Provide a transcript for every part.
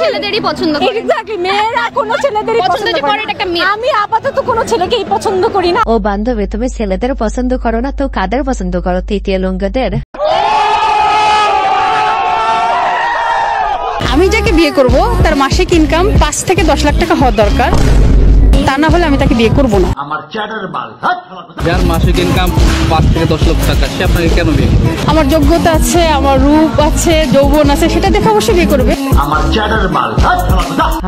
ছেলেদেরই পছন্দ করে। এক্স্যাক্টলি, মেয়েরা কোনো ছেলেদেরই পছন্দ করে না। আমি আপাতত কোনো ছেলেকেই পছন্দ করি না। ও বান্ধবী, তুমি ছেলেদের পছন্দ করো না তো কাদের পছন্দ করো? তৃতীয় লিঙ্গদের? আমি যাকে বিয়ে করব তার মাসিক ইনকাম 5 থেকে 10 লাখ টাকা হওয়া দরকার, তা না হলে আমি তাকে বিয়ে করব না। যার মাসিক ইনকাম 5 থেকে 10 লক্ষ টাকা, সে আপনাকে কেন বিয়ে করবে? আমার যোগ্যতা আছে, আমার রূপ আছে, যৌবন আছে, সেটা দেখে অবশ্যই বিয়ে করবে।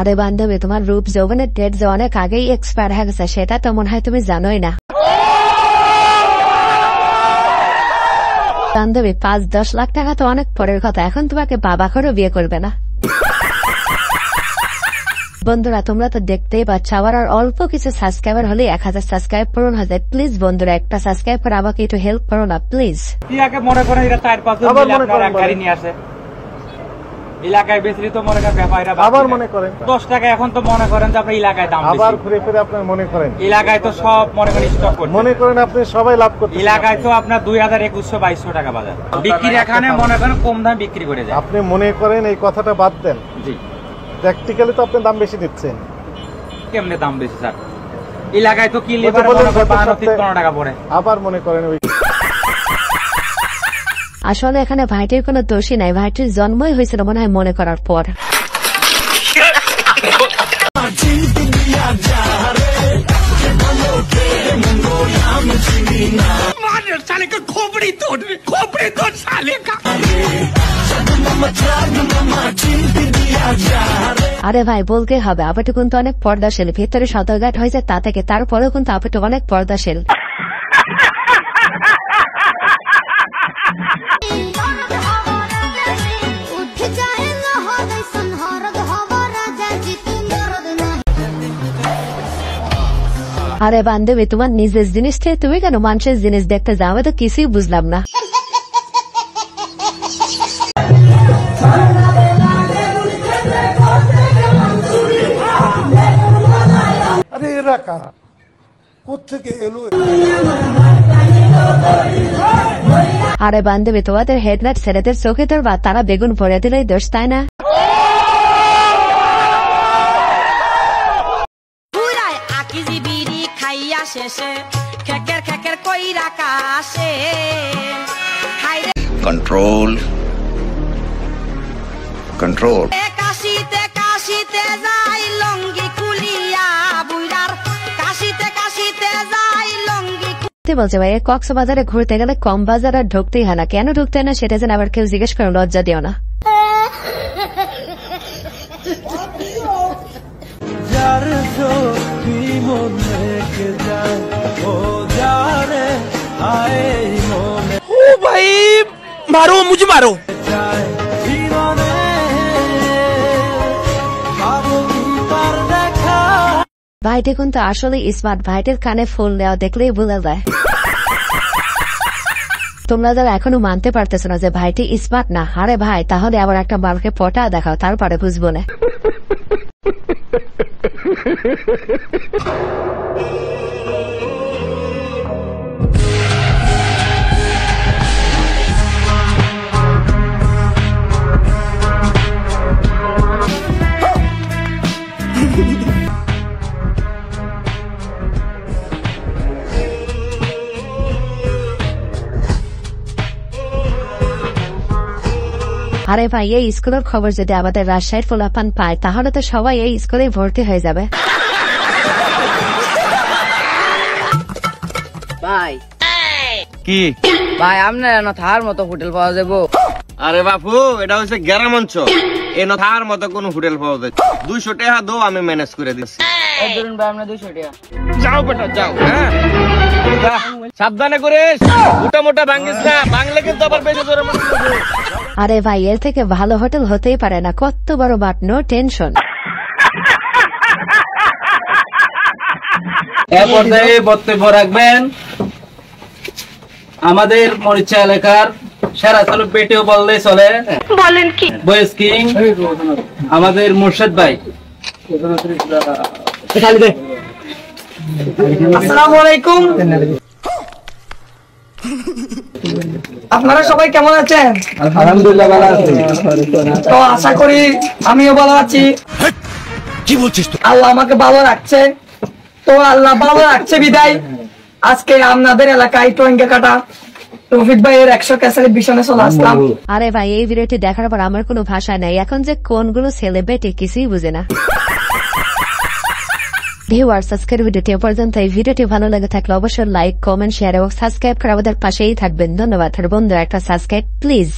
আরে বান্ধবী, তোমার রূপ যৌবনের ডেট যে অনেক আগেই এক্সপায়ার হয়ে গেছে, সেটা তো মনে হয় তুমি জানোই না। বান্ধবী, 5-10 লাখ টাকা তো অনেক পরের কথা, এখন তোমাকে বাবা করেও বিয়ে করবে না। বন্ধুরা, তোমরা তো দেখতেই পাচ্ছ আমার আর অল্প কিছু সাবস্ক্রাইবার হলে 1000 সাবস্ক্রাইব পূরণ হয়ে যায়। প্লিজ বন্ধুরা, একটা সাবস্ক্রাইব করে আমাকে একটু হেল্প করো না প্লিজ। মনে করেন এটা 4-5 জন মিলে আপনারা এক গাড়ি নিয়ে আসে এলাকায় বেশি তো মনে করেন ব্যাপারীরা আবার মনে করেন 10 টাকা, এখন তো মনে করেন যে আপনার এলাকায় দাম বেশি, আবার ঘুরে ফিরে আপনার মনে করেন এলাকায় তো সব মনে করেন স্টক করতে মনে করেন আপনি সবাই লাভ করতে, এলাকায় তো আপনার 2000-2100-2200 টাকা বাজার বিক্রি, এখানে মনে করেন কম দাম বিক্রি করে যায়। আপনি মনে করেন এই কথাটা বাদ দেন, জি প্র্যাকটিক্যালি তো আপনি দাম বেশি দিচ্ছেন। কেমনে দাম বেশি স্যার? এলাকায় তো কিনলে 12-13 টাকা পড়ে। আবার মনে করেন ওই আসলে এখানে ভাইটির কোনো দোষই নাই, ভাইটির জন্মই হয়েছিল মনে হয় মনে করার পর। আরে ভাই, বলতে হবে আপাটু কিন্তু অনেক পর্দাশীল, ভেতরে সদরঘাট হয়েছে তা থেকে, তারপরেও কিন্তু আপাটু অনেক পর্দাশীল। আরে বান্ধবী, তোমার নিজের জিনিস থেকে তুমি কেন মানুষের জিনিস দেখতে যাও? আমি তো কিছুই বুঝলাম না। আরে এরা কারা, কোত্থেকে এলো? আরে বান্ধবী, তোমাদের হেডলাইট ছেলেদের চোখে ধরবা, তারা বেগুন ভরে দিলেই দোষ, তাই না? कंट्रोल कंट्रोल কাশিতে কাশিতে যাই লঙ্গি খুলিয়া বুইরার, কাশিতে কাশিতে যাই লঙ্গি। বলছে ভাই, কক্সবাজারে ঘুরতে গেলে কম বাজার আর ঢুকতেই হয় না। কেন ঢুকতে না সেটা যেন আবার কেউ জিজ্ঞেস করে, লজ্জা দিও না। ओ भाई मारो, मुझे मारो। ভাইটি কিন্তু আসলে স্মার্ট, ভাইটির কানে ফুল দেওয়া দেখলেই বোঝা যায়। তোমরা যারা এখনো মানতে পারতেছো না যে ভাইটি স্মার্ট না, আরে ভাই তাহলে আবার একটা বারকে পটা দেখাও, তারপরে বুঝবো না। আরে ভাই, এই স্কুলের খবর যদি আমাদের রাজশাহীর পোলাপান পায়, তাহলে তো সবাই এই স্কুলে ভর্তি হয়ে যাবে। ভাই কি ভাই, আপনার থার মতো হোটেল পাওয়া যাবো? আরে বাপু, এটা হচ্ছে গ্রাম অঞ্চল, এ থার মতো কোন হোটেল পাওয়া যায়? 200 টাকা দাও, আমি ম্যানেজ করে দিচ্ছি। ধরুন ভাই, আপনার 200 টাকা। যাও বেটা যাও, হ্যাঁ সাবধানে করিস, মোটা মোটা ভাঙিস না, বাংলা কিন্তু আবার বেশি জোরে মনে করবে। আরে ভাই, এর থেকে ভালো হোটেল হতেই পারে না, কত বড় বাট, নো টেনশন। এই পর্যায়ে বক্তব্য রাখবেন আমাদের মরিচা এলাকার সেরা সেলিব্রিটিও বললে চলে, বলেন কি? বয়েস কিং আমাদের মুর্শিদ ভাই। আসসালামু আলাইকুম। আপনারা সবাই কেমন আছেন? আলহামদুলিল্লাহ ভালো আছি। তো আশা করি আমিও ভালো আছি। কি বলছিস তুই? আল্লাহ আমাকে ভালো রাখছে। তো আল্লাহ ভালো রাখছে বিদায় আজকে আপনাদের এলাকায় টঙ্গা কাটা তৌফিক ভাইয়ের 100 ক্যাসেলের বিছানে চলে আসলাম। আরে ভাই এই ভিডিওটি দেখার পর আমার কোনো ভাষা নাই, এখন যে কোনগুলো সেলিব্রিটি কিছুই বুঝে না। ভিউয়ার্স, আজকের ভিডিওটি এ পর্যন্ত। এই ভিডিওটি ভালো লাগে থাকলে অবশ্যই লাইক, কমেন্ট, শেয়ার এবং সাবস্ক্রাইব করে আমাদের পাশেই থাকবেন। ধন্যবাদ। আর বন্ধুরা একটা সাবস্ক্রাইব প্লিজ।